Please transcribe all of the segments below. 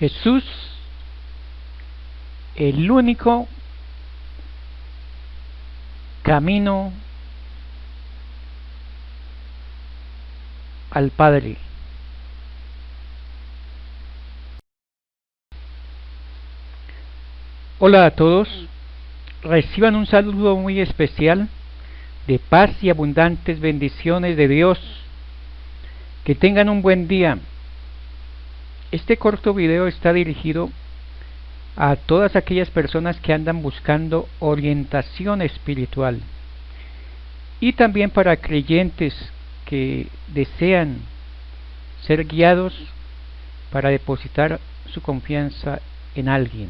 Jesús, el único camino al Padre. Hola a todos, reciban un saludo muy especial de paz y abundantes bendiciones de Dios. Que tengan un buen día. Este corto video está dirigido a todas aquellas personas que andan buscando orientación espiritual y también para creyentes que desean ser guiados para depositar su confianza en alguien.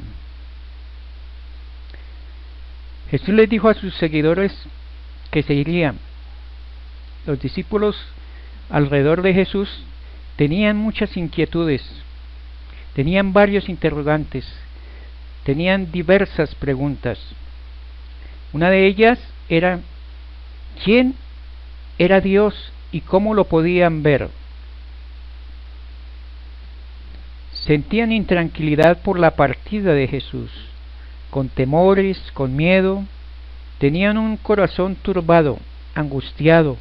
Jesús les dijo a sus seguidores que se irían. Los discípulos alrededor de Jesús tenían muchas inquietudes, tenían varios interrogantes, tenían diversas preguntas. Una de ellas era: ¿quién era Dios y cómo lo podían ver? Sentían intranquilidad por la partida de Jesús, con temores, con miedo. Tenían un corazón turbado, angustiado,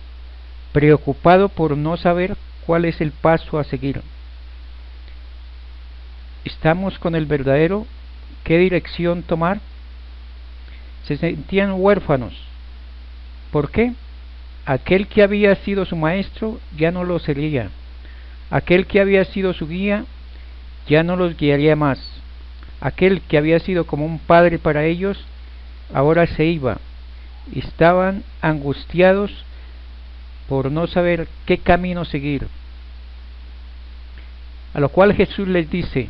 preocupado por no saber cuál es el paso a seguir. ¿Estamos con el verdadero? ¿Qué dirección tomar? Se sentían huérfanos. ¿Por qué? Aquel que había sido su maestro ya no lo sería. Aquel que había sido su guía ya no los guiaría más. Aquel que había sido como un padre para ellos ahora se iba. Estaban angustiados por no saber qué camino seguir. A lo cual Jesús les dice,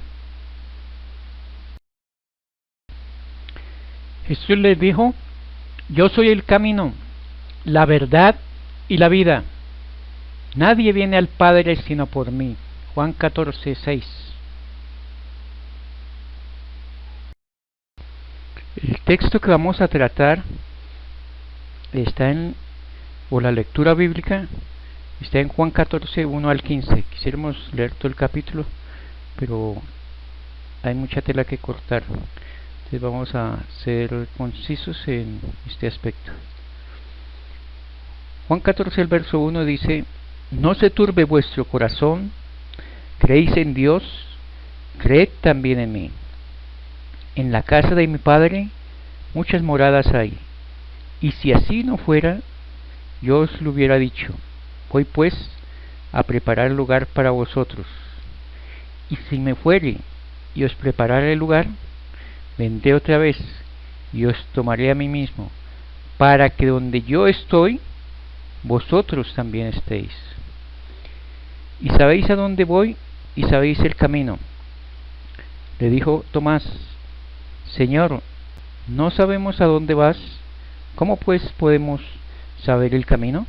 Jesús les dijo: yo soy el camino, la verdad y la vida. Nadie viene al Padre sino por mí. Juan 14:6. El texto que vamos a tratar está la lectura bíblica está en Juan 14, 1 al 15. Quisiéramos leer todo el capítulo, pero hay mucha tela que cortar. Entonces vamos a ser concisos en este aspecto. Juan 14, el verso 1 dice: no se turbe vuestro corazón, creéis en Dios, creed también en mí. En la casa de mi Padre muchas moradas hay, y si así no fuera, yo os lo hubiera dicho. Voy pues a preparar lugar para vosotros. Y si me fuere y os preparare el lugar, vendré otra vez y os tomaré a mí mismo, para que donde yo estoy, vosotros también estéis. Y sabéis a dónde voy y sabéis el camino. Le dijo Tomás: Señor, no sabemos a dónde vas, ¿cómo pues podemos saber el camino?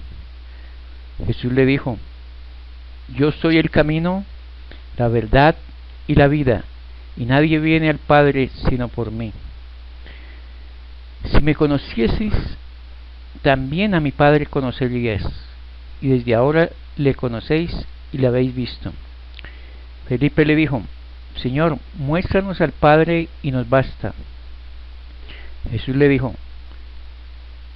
Jesús le dijo: yo soy el camino, la verdad y la vida, y nadie viene al Padre sino por mí. Si me conocieseis, también a mi Padre conoceríais, y desde ahora le conocéis y le habéis visto. Felipe le dijo: Señor, muéstranos al Padre y nos basta. Jesús le dijo: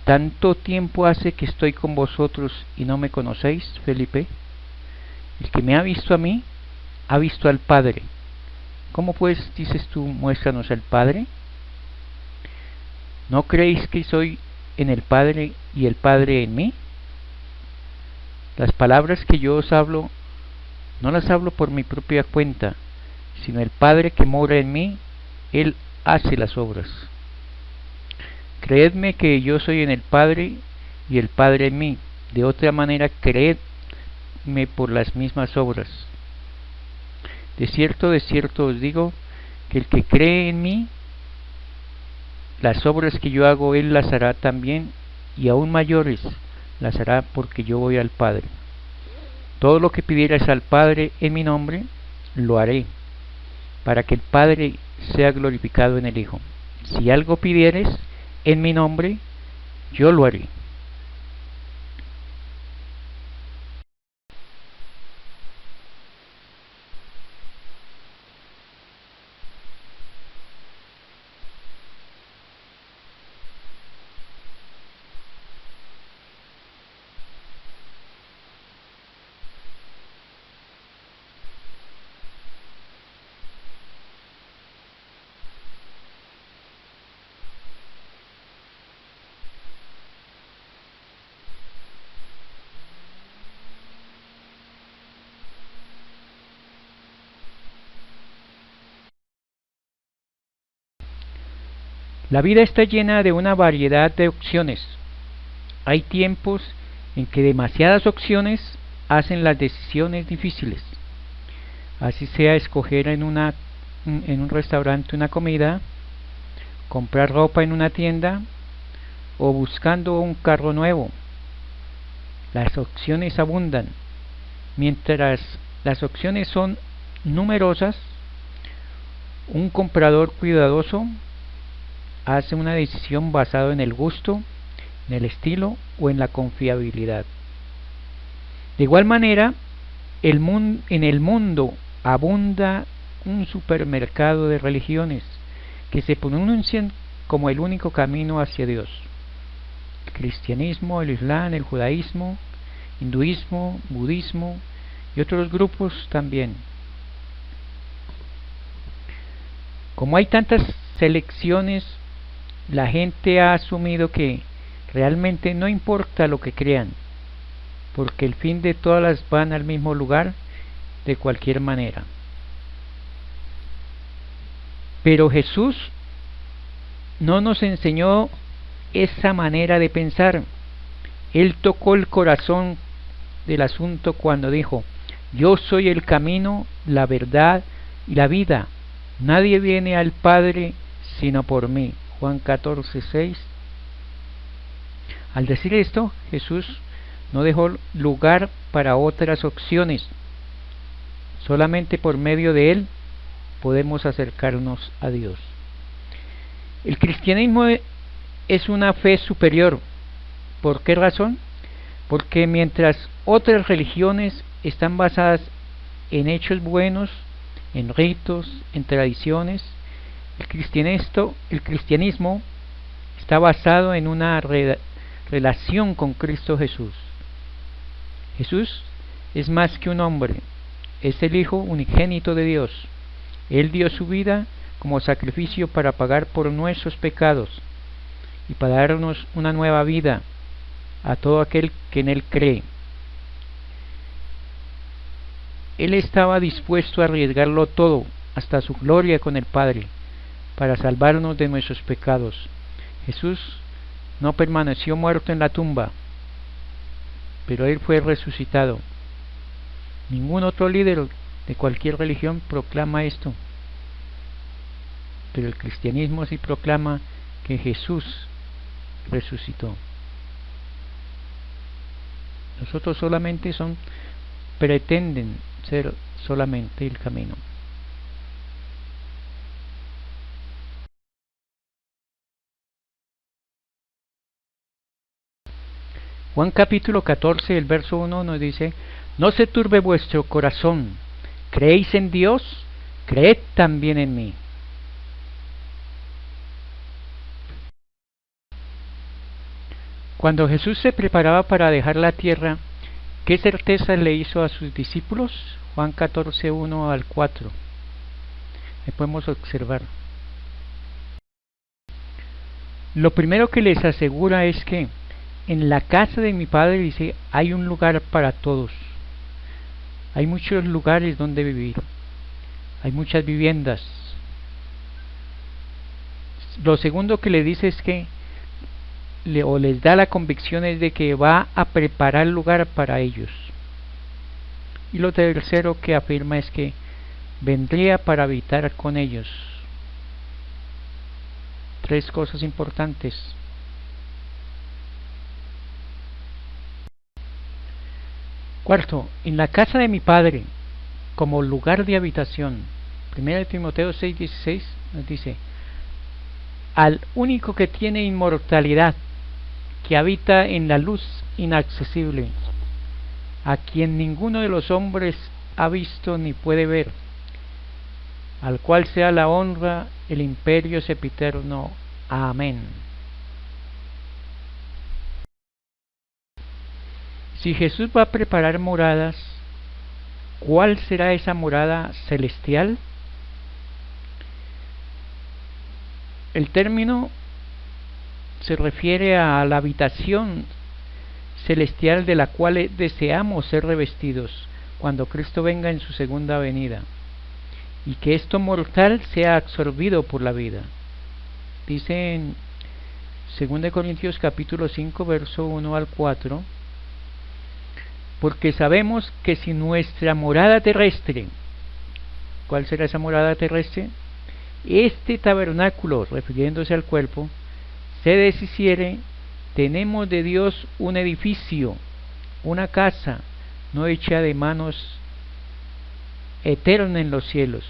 ¿tanto tiempo hace que estoy con vosotros y no me conocéis, Felipe? El que me ha visto a mí, ha visto al Padre. ¿Cómo pues dices tú, muéstranos al Padre? ¿No creéis que soy en el Padre y el Padre en mí? Las palabras que yo os hablo, no las hablo por mi propia cuenta, sino el Padre que mora en mí, Él hace las obras. Creedme que yo soy en el Padre y el Padre en mí. De otra manera, creedme por las mismas obras. De cierto os digo, que el que cree en mí, las obras que yo hago, él las hará también, y aún mayores las hará, porque yo voy al Padre. Todo lo que pidierais al Padre en mi nombre, lo haré, para que el Padre sea glorificado en el Hijo. Si algo pidieres en mi nombre, yo lo haré. La vida está llena de una variedad de opciones. Hay tiempos en que demasiadas opciones hacen las decisiones difíciles. Así sea escoger en un restaurante una comida, comprar ropa en una tienda o buscando un carro nuevo. Las opciones abundan. Mientras las opciones son numerosas, un comprador cuidadoso hace una decisión basada en el gusto, en el estilo o en la confiabilidad. De igual manera, en el mundo abunda un supermercado de religiones que se pronuncian como el único camino hacia Dios. El cristianismo, el islam, el judaísmo, hinduismo, budismo y otros grupos también. Como hay tantas selecciones, la gente ha asumido que realmente no importa lo que crean, porque el fin de todas van al mismo lugar de cualquier manera. Pero Jesús no nos enseñó esa manera de pensar. Él tocó el corazón del asunto cuando dijo: yo soy el camino, la verdad y la vida. Nadie viene al Padre sino por mí. Juan 14:6. Al decir esto, Jesús no dejó lugar para otras opciones. Solamente por medio de Él podemos acercarnos a Dios. El cristianismo es una fe superior. ¿Por qué razón? Porque mientras otras religiones están basadas en hechos buenos, en ritos, en tradiciones, el cristianismo está basado en una relación con Cristo Jesús. Jesús es más que un hombre, es el Hijo unigénito de Dios. Él dio su vida como sacrificio para pagar por nuestros pecados y para darnos una nueva vida a todo aquel que en Él cree. Él estaba dispuesto a arriesgarlo todo, hasta su gloria con el Padre, para salvarnos de nuestros pecados. Jesús no permaneció muerto en la tumba, pero Él fue resucitado. Ningún otro líder de cualquier religión proclama esto, pero el cristianismo sí proclama que Jesús resucitó. Nosotros solamente pretenden ser solamente el camino. Juan capítulo 14, el verso 1 nos dice: no se turbe vuestro corazón, creéis en Dios, creed también en mí. Cuando Jesús se preparaba para dejar la tierra, ¿qué certeza le hizo a sus discípulos? Juan 14, 1 al 4. Ahí podemos observar. Lo primero que les asegura es que en la casa de mi Padre, dice, hay un lugar para todos. Hay muchos lugares donde vivir. Hay muchas viviendas. Lo segundo que le dice es que les da la convicción es de que va a preparar lugar para ellos. Y lo tercero que afirma es que vendría para habitar con ellos. Tres cosas importantes. Cuarto, en la casa de mi Padre, como lugar de habitación. 1 Timoteo 6:16 nos dice: al único que tiene inmortalidad, que habita en la luz inaccesible, a quien ninguno de los hombres ha visto ni puede ver, al cual sea la honra, el imperio sempiterno. Amén. Si Jesús va a preparar moradas, ¿cuál será esa morada celestial? El término se refiere a la habitación celestial de la cual deseamos ser revestidos cuando Cristo venga en su segunda venida, y que esto mortal sea absorbido por la vida. dice en 2 Corintios capítulo 5, verso 1 al 4, porque sabemos que si nuestra morada terrestre, ¿cuál será esa morada terrestre? Este tabernáculo, refiriéndose al cuerpo, se deshiciere, tenemos de Dios un edificio, una casa, no hecha de manos, eterna en los cielos.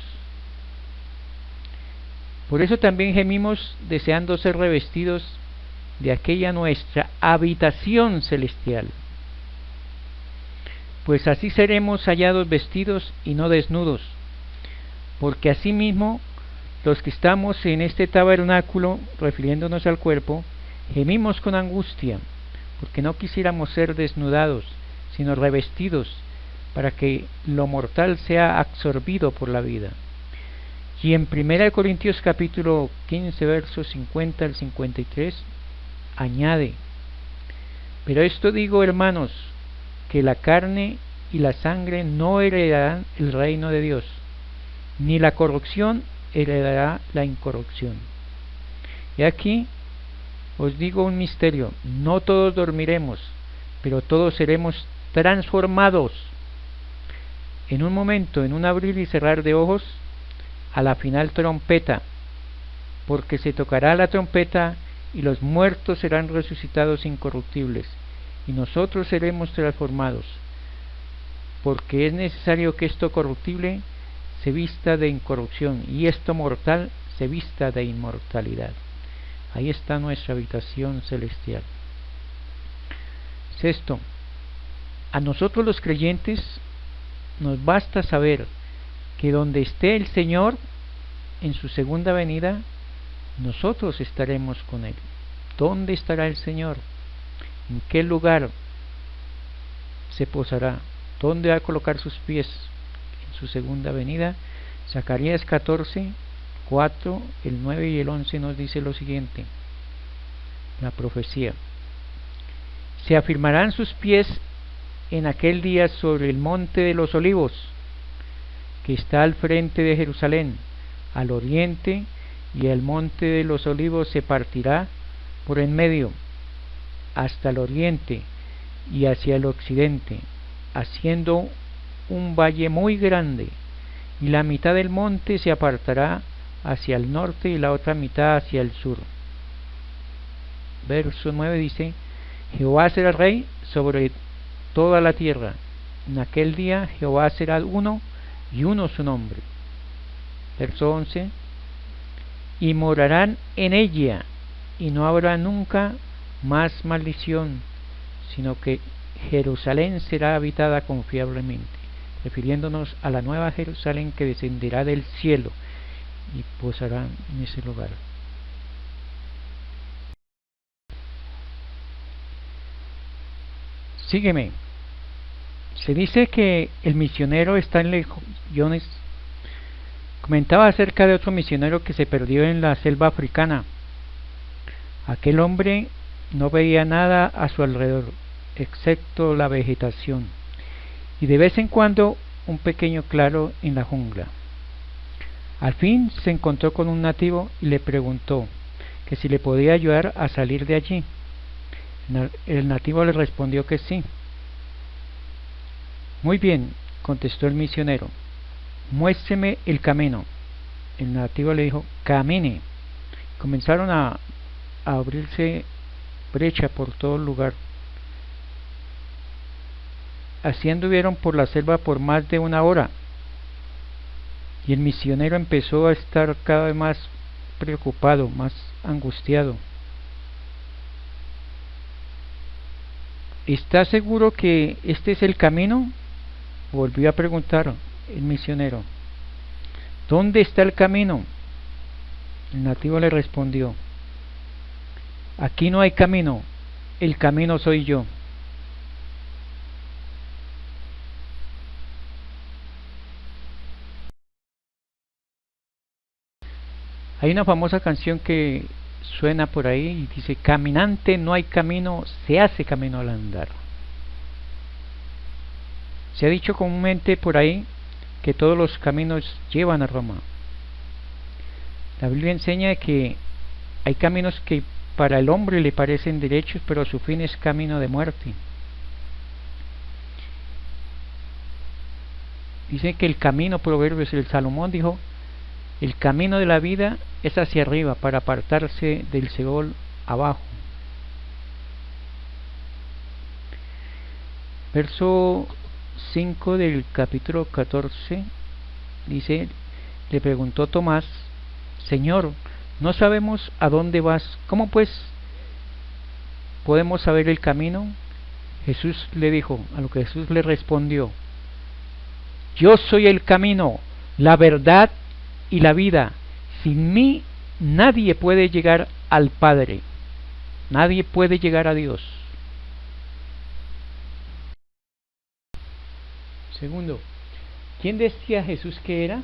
Por eso también gemimos deseando ser revestidos de aquella nuestra habitación celestial, pues así seremos hallados vestidos y no desnudos, porque asimismo los que estamos en este tabernáculo, refiriéndonos al cuerpo, gemimos con angustia, porque no quisiéramos ser desnudados, sino revestidos, para que lo mortal sea absorbido por la vida. Y en 1 Corintios capítulo 15, versos 50 al 53, añade: pero esto digo, hermanos, que la carne y la sangre no heredarán el reino de Dios, ni la corrupción heredará la incorrupción. Y aquí os digo un misterio: no todos dormiremos, pero todos seremos transformados en un momento, en un abrir y cerrar de ojos, a la final trompeta, porque se tocará la trompeta y los muertos serán resucitados incorruptibles, y nosotros seremos transformados, porque es necesario que esto corruptible se vista de incorrupción y esto mortal se vista de inmortalidad. Ahí está nuestra habitación celestial. Sexto, a nosotros los creyentes nos basta saber que donde esté el Señor en su segunda venida, nosotros estaremos con Él. ¿Dónde estará el Señor? ¿En qué lugar se posará? ¿Dónde va a colocar sus pies en su segunda venida? Zacarías 14, 4, el 9 y el 11 nos dice lo siguiente, la profecía: se afirmarán sus pies en aquel día sobre el monte de los olivos, que está al frente de Jerusalén, al oriente, y el monte de los olivos se partirá por en medio, hasta el oriente y hacia el occidente, haciendo un valle muy grande, y la mitad del monte se apartará hacia el norte y la otra mitad hacia el sur. Verso 9 dice: Jehová será rey sobre toda la tierra. En aquel día Jehová será uno y uno su nombre. Verso 11: y morarán en ella, y no habrá nunca más maldición, sino que Jerusalén será habitada confiablemente, refiriéndonos a la nueva Jerusalén que descenderá del cielo y posará en ese lugar. Sígueme. Se dice que el misionero Stanley Jones comentaba acerca de otro misionero que se perdió en la selva africana. Aquel hombre no veía nada a su alrededor, excepto la vegetación, y de vez en cuando un pequeño claro en la jungla. Al fin se encontró con un nativo y le preguntó que si le podía ayudar a salir de allí. El nativo le respondió que sí. Muy bien, contestó el misionero, muéstreme el camino. El nativo le dijo: camine. Comenzaron a abrirse brecha por todo el lugar. Así anduvieron por la selva por más de una hora, y el misionero empezó a estar cada vez más preocupado, más angustiado. ¿Está seguro que este es el camino?, volvió a preguntar el misionero. ¿Dónde está el camino? El nativo le respondió: aquí no hay camino, el camino soy yo. Hay una famosa canción que suena por ahí y dice: caminante no hay camino, se hace camino al andar. Se ha dicho comúnmente por ahí que todos los caminos llevan a Roma. La Biblia enseña que hay caminos que para el hombre le parecen derechos, pero su fin es camino de muerte. Dice que el camino, Proverbios, el Salomón dijo, el camino de la vida es hacia arriba para apartarse del Seol abajo. Verso 5 del capítulo 14 dice, le preguntó Tomás, Señor, no sabemos a dónde vas, ¿cómo pues podemos saber el camino? Jesús le dijo, a lo que Jesús le respondió, yo soy el camino, la verdad y la vida. Sin mí nadie puede llegar al Padre, nadie puede llegar a Dios. Segundo, ¿quién decía Jesús que era?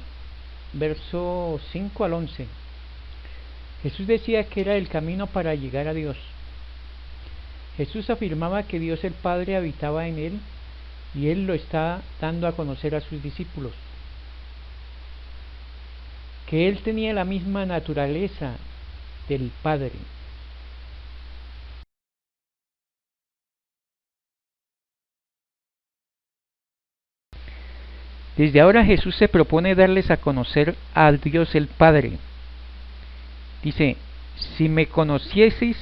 Verso 5 al 11. Jesús decía que era el camino para llegar a Dios. Jesús afirmaba que Dios el Padre habitaba en él y él lo está dando a conocer a sus discípulos. Que él tenía la misma naturaleza del Padre. Desde ahora Jesús se propone darles a conocer a Dios el Padre. Dice, si me conocieseis,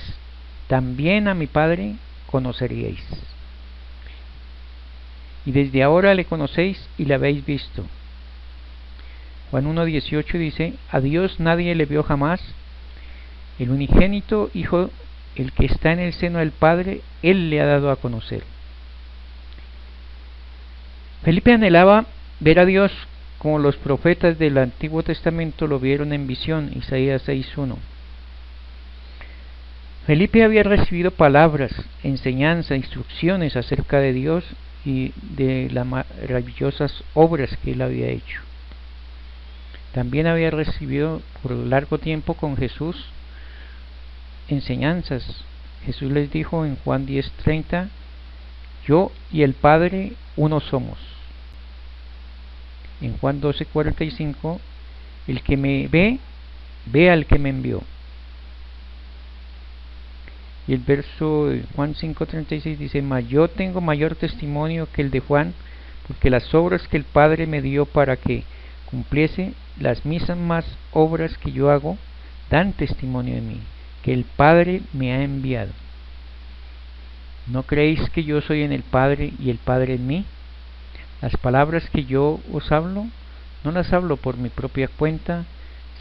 también a mi Padre conoceríais. Y desde ahora le conocéis y le habéis visto. Juan 1:18 dice, a Dios nadie le vio jamás, el unigénito Hijo, el que está en el seno del Padre, Él le ha dado a conocer. Felipe anhelaba ver a Dios como los profetas del Antiguo Testamento lo vieron en visión, Isaías 6:1. Felipe había recibido palabras, enseñanza, instrucciones acerca de Dios y de las maravillosas obras que él había hecho. También había recibido por largo tiempo con Jesús enseñanzas. Jesús les dijo en Juan 10:30, yo y el Padre uno somos. En Juan 12:45, el que me ve, ve al que me envió. Y el verso de Juan 5:36 dice, mas yo tengo mayor testimonio que el de Juan, porque las obras que el Padre me dio para que cumpliese, las mismas obras que yo hago, dan testimonio de mí, que el Padre me ha enviado. ¿No creéis que yo soy en el Padre y el Padre en mí? Las palabras que yo os hablo, no las hablo por mi propia cuenta,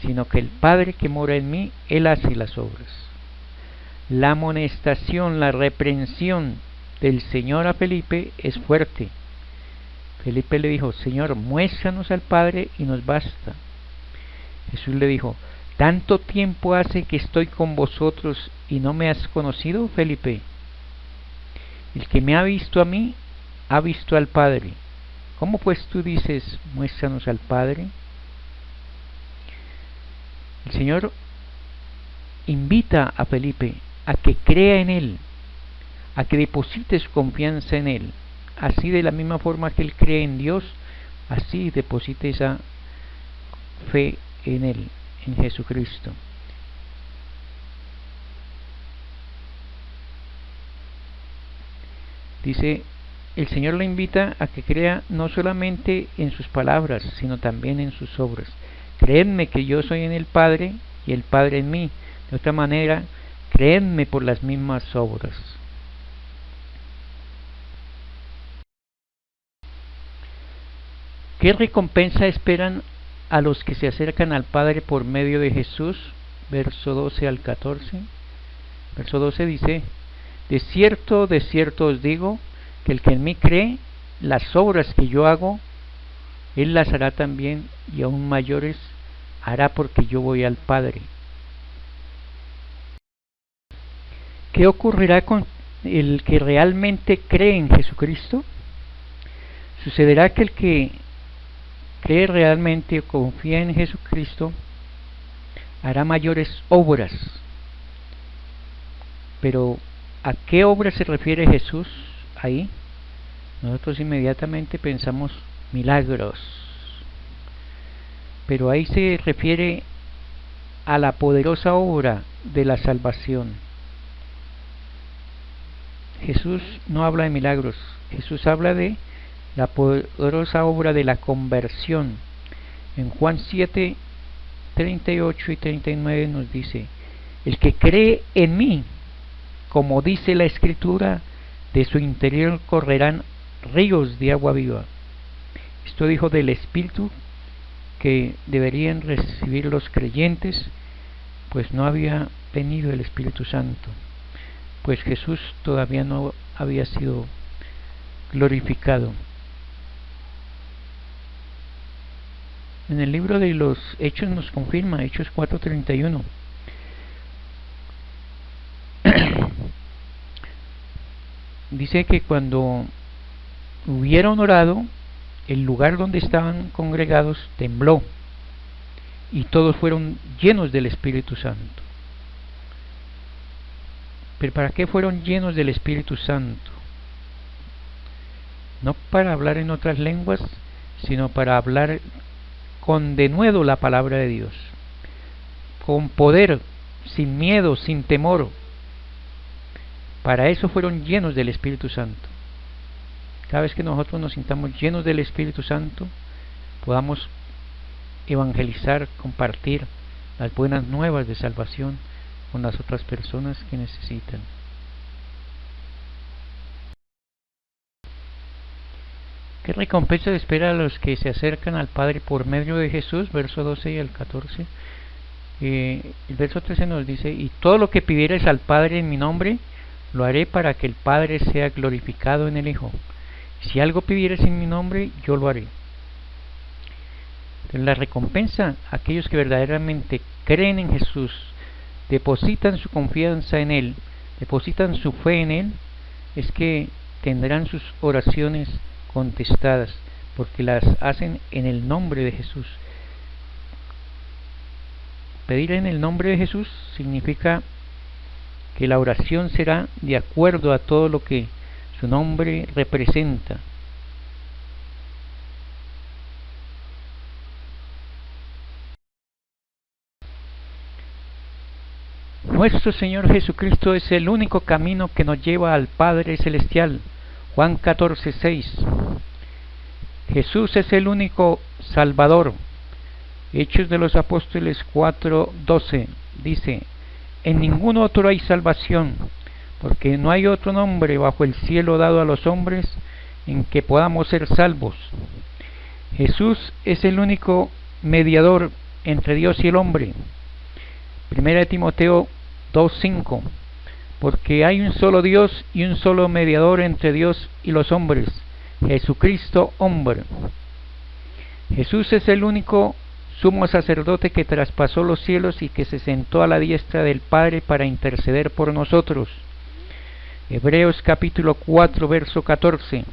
sino que el Padre que mora en mí, Él hace las obras. La amonestación, la reprensión del Señor a Felipe es fuerte. Felipe le dijo, Señor, muéstranos al Padre y nos basta. Jesús le dijo, ¿tanto tiempo hace que estoy con vosotros y no me has conocido, Felipe? El que me ha visto a mí, ha visto al Padre. ¿Cómo pues tú dices, muéstranos al Padre? El Señor invita a Felipe a que crea en Él, a que deposite su confianza en Él. Así de la misma forma que Él cree en Dios, así deposite esa fe en Él, en Jesucristo. Dice, el Señor le invita a que crea no solamente en sus palabras, sino también en sus obras. Creedme que yo soy en el Padre y el Padre en mí. De otra manera, creedme por las mismas obras. ¿Qué recompensa esperan a los que se acercan al Padre por medio de Jesús? Verso 12 al 14. Verso 12 dice, de cierto os digo, que el que en mí cree, las obras que yo hago, él las hará también, y aún mayores hará, porque yo voy al Padre. ¿Qué ocurrirá con el que realmente cree en Jesucristo? Sucederá que el que cree realmente o confía en Jesucristo hará mayores obras. Pero ¿a qué obras se refiere Jesús ahí? Nosotros inmediatamente pensamos milagros, pero ahí se refiere a la poderosa obra de la salvación. Jesús no habla de milagros, Jesús habla de la poderosa obra de la conversión. En Juan 7, 38 y 39 nos dice: el que cree en mí, como dice la Escritura, de su interior correrán ríos de agua viva. Esto dijo del Espíritu que deberían recibir los creyentes, pues no había venido el Espíritu Santo, pues Jesús todavía no había sido glorificado. En el libro de los Hechos nos confirma, Hechos 4:31. Dice que cuando hubieron orado, el lugar donde estaban congregados tembló y todos fueron llenos del Espíritu Santo. ¿Pero para qué fueron llenos del Espíritu Santo? No para hablar en otras lenguas, sino para hablar con denuedo la palabra de Dios, con poder, sin miedo, sin temor. Para eso fueron llenos del Espíritu Santo. Cada vez que nosotros nos sintamos llenos del Espíritu Santo, podamos evangelizar, compartir las buenas nuevas de salvación con las otras personas que necesitan. ¿Qué recompensa espera a los que se acercan al Padre por medio de Jesús? Verso 12 y el 14. El verso 13 nos dice: y todo lo que pidieres al Padre en mi nombre, lo haré para que el Padre sea glorificado en el Hijo. Si algo pidieres en mi nombre, yo lo haré. La recompensa a aquellos que verdaderamente creen en Jesús, depositan su confianza en Él, depositan su fe en Él, es que tendrán sus oraciones contestadas, porque las hacen en el nombre de Jesús. Pedir en el nombre de Jesús significa que la oración será de acuerdo a todo lo que su nombre representa. Nuestro Señor Jesucristo es el único camino que nos lleva al Padre Celestial. Juan 14:6. Jesús es el único Salvador. Hechos de los Apóstoles 4:12 dice: en ningún otro hay salvación, porque no hay otro nombre bajo el cielo dado a los hombres en que podamos ser salvos. Jesús es el único mediador entre Dios y el hombre. 1 Timoteo 2:5. Porque hay un solo Dios y un solo mediador entre Dios y los hombres, Jesucristo hombre. Jesús es el único sumo sacerdote que traspasó los cielos y que se sentó a la diestra del Padre para interceder por nosotros. Hebreos capítulo 4 verso 14.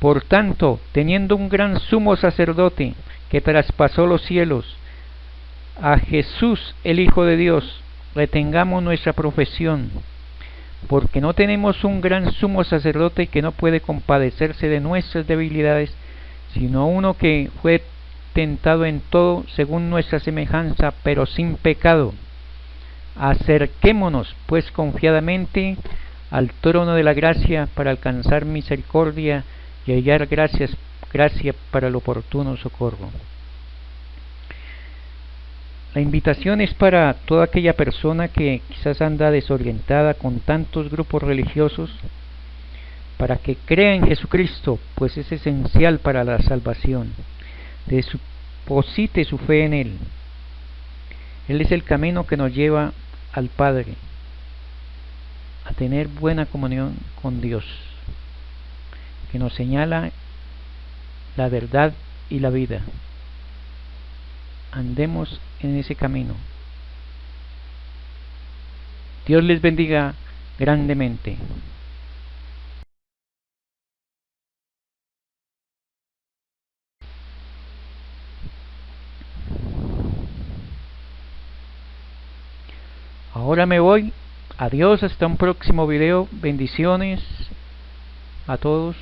Por tanto, teniendo un gran sumo sacerdote que traspasó los cielos, a Jesús el Hijo de Dios, retengamos nuestra profesión, porque no tenemos un gran sumo sacerdote que no puede compadecerse de nuestras debilidades, sino uno que fue tentado en todo según nuestra semejanza, pero sin pecado. Acerquémonos pues confiadamente al trono de la gracia para alcanzar misericordia y hallar gracia para el oportuno socorro. La invitación es para toda aquella persona que quizás anda desorientada con tantos grupos religiosos, para que crea en Jesucristo, pues es esencial para la salvación. Deposite su fe en Él. Él es el camino que nos lleva al Padre, a tener buena comunión con Dios, que nos señala la verdad y la vida. Andemos en ese camino. Dios les bendiga grandemente. Ahora me voy. Adiós, hasta un próximo video. Bendiciones a todos.